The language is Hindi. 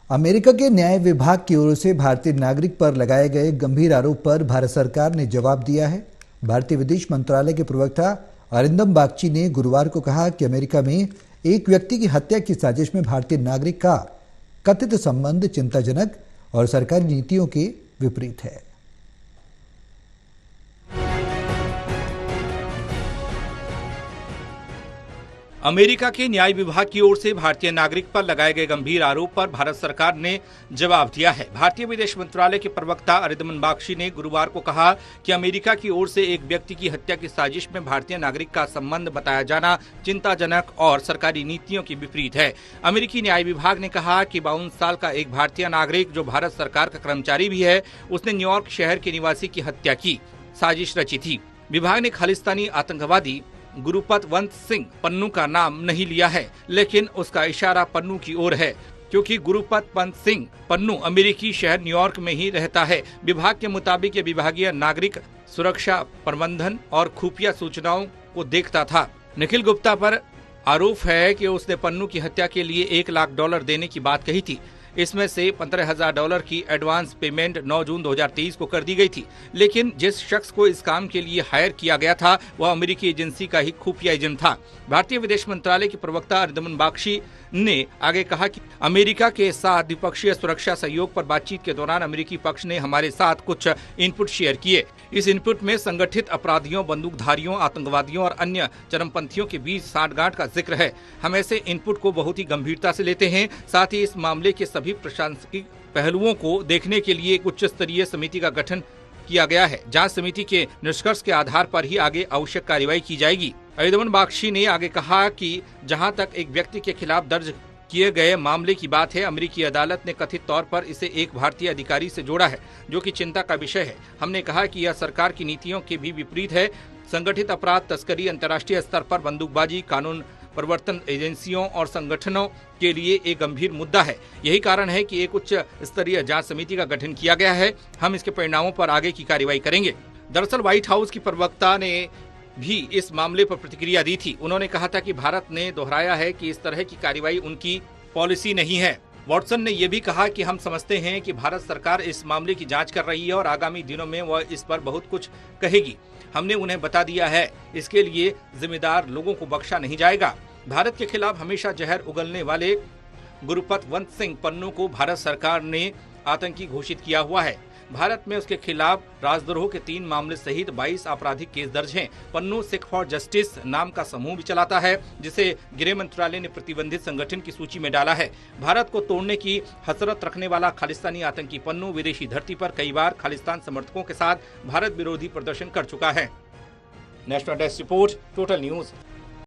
अमेरिका के न्याय विभाग की ओर से भारतीय नागरिक पर लगाए गए गंभीर आरोप पर भारत सरकार ने जवाब दिया है। भारतीय विदेश मंत्रालय के प्रवक्ता अरिंदम बागची ने गुरुवार को कहा कि अमेरिका में एक व्यक्ति की हत्या की साजिश में भारतीय नागरिक का कथित संबंध चिंताजनक और सरकारी नीतियों के विपरीत है। अमेरिका के न्याय विभाग की ओर से भारतीय नागरिक पर लगाए गए गंभीर आरोप पर भारत सरकार ने जवाब दिया है। भारतीय विदेश मंत्रालय के प्रवक्ता अरिंदम बागची ने गुरुवार को कहा कि अमेरिका की ओर से एक व्यक्ति की हत्या की साजिश में भारतीय नागरिक का संबंध बताया जाना चिंताजनक और सरकारी नीतियों के विपरीत है। अमेरिकी न्याय विभाग ने कहा कि 52 साल का एक भारतीय नागरिक जो भारत सरकार का कर्मचारी भी है, उसने न्यूयॉर्क शहर के निवासी की हत्या की साजिश रची थी। विभाग ने खालिस्तानी आतंकवादी गुरुपतवंत सिंह पन्नू का नाम नहीं लिया है, लेकिन उसका इशारा पन्नू की ओर है, क्योंकि गुरुपतवंत सिंह पन्नू अमेरिकी शहर न्यूयॉर्क में ही रहता है। विभाग के मुताबिक ये विभागीय नागरिक सुरक्षा प्रबंधन और खुफिया सूचनाओं को देखता था। निखिल गुप्ता पर आरोप है कि उसने पन्नू की हत्या के लिए $1 लाख देने की बात कही थी। इसमें से $15,000 की एडवांस पेमेंट 9 जून 2023 को कर दी गई थी, लेकिन जिस शख्स को इस काम के लिए हायर किया गया था वह अमेरिकी एजेंसी का ही खुफिया एजेंट था। भारतीय विदेश मंत्रालय के प्रवक्ता अरिंदम बागची ने आगे कहा कि अमेरिका के साथ द्विपक्षीय सुरक्षा सहयोग पर बातचीत के दौरान अमेरिकी पक्ष ने हमारे साथ कुछ इनपुट शेयर किए। इस इनपुट में संगठित अपराधियों, बंदूकधारियों, आतंकवादियों और अन्य चरमपंथियों के बीच सांठगांठ का जिक्र है। हम ऐसे इनपुट को बहुत ही गंभीरता से लेते हैं। साथ ही इस मामले के सभी प्रशासनिक पहलुओं को देखने के लिए एक उच्च स्तरीय समिति का गठन किया गया है। जांच समिति के निष्कर्ष के आधार पर ही आगे आवश्यक कार्रवाई की जाएगी। अरिंदम बागची ने आगे कहा कि जहां तक एक व्यक्ति के खिलाफ दर्ज किए गए मामले की बात है, अमेरिकी अदालत ने कथित तौर पर इसे एक भारतीय अधिकारी से जोड़ा है, जो कि चिंता का विषय है। हमने कहा कि यह सरकार की नीतियों के भी विपरीत है। संगठित अपराध, तस्करी अंतर्राष्ट्रीय स्तर पर बंदूकबाजी, कानून प्रवर्तन एजेंसियों और संगठनों के लिए एक गंभीर मुद्दा है। यही कारण है कि एक उच्च स्तरीय जांच समिति का गठन किया गया है। हम इसके परिणामों पर आगे की कार्रवाई करेंगे। दरअसल व्हाइट हाउस की प्रवक्ता ने भी इस मामले पर प्रतिक्रिया दी थी। उन्होंने कहा था कि भारत ने दोहराया है कि इस तरह की कार्रवाई उनकी पॉलिसी नहीं है। वॉटसन ने यह भी कहा कि हम समझते हैं कि भारत सरकार इस मामले की जांच कर रही है और आगामी दिनों में वह इस पर बहुत कुछ कहेगी। हमने उन्हें बता दिया है, इसके लिए जिम्मेदार लोगों को बख्शा नहीं जाएगा। भारत के खिलाफ हमेशा जहर उगलने वाले गुरुपतवंत सिंह पन्नू को भारत सरकार ने आतंकी घोषित किया हुआ है। भारत में उसके खिलाफ राजद्रोह के 3 मामले सहित 22 आपराधिक केस दर्ज हैं। पन्नू सिख फॉर जस्टिस नाम का समूह भी चलाता है, जिसे गृह मंत्रालय ने प्रतिबंधित संगठन की सूची में डाला है। भारत को तोड़ने की हसरत रखने वाला खालिस्तानी आतंकी पन्नू विदेशी धरती पर कई बार खालिस्तान समर्थकों के साथ भारत विरोधी प्रदर्शन कर चुका है। National desk report, total news.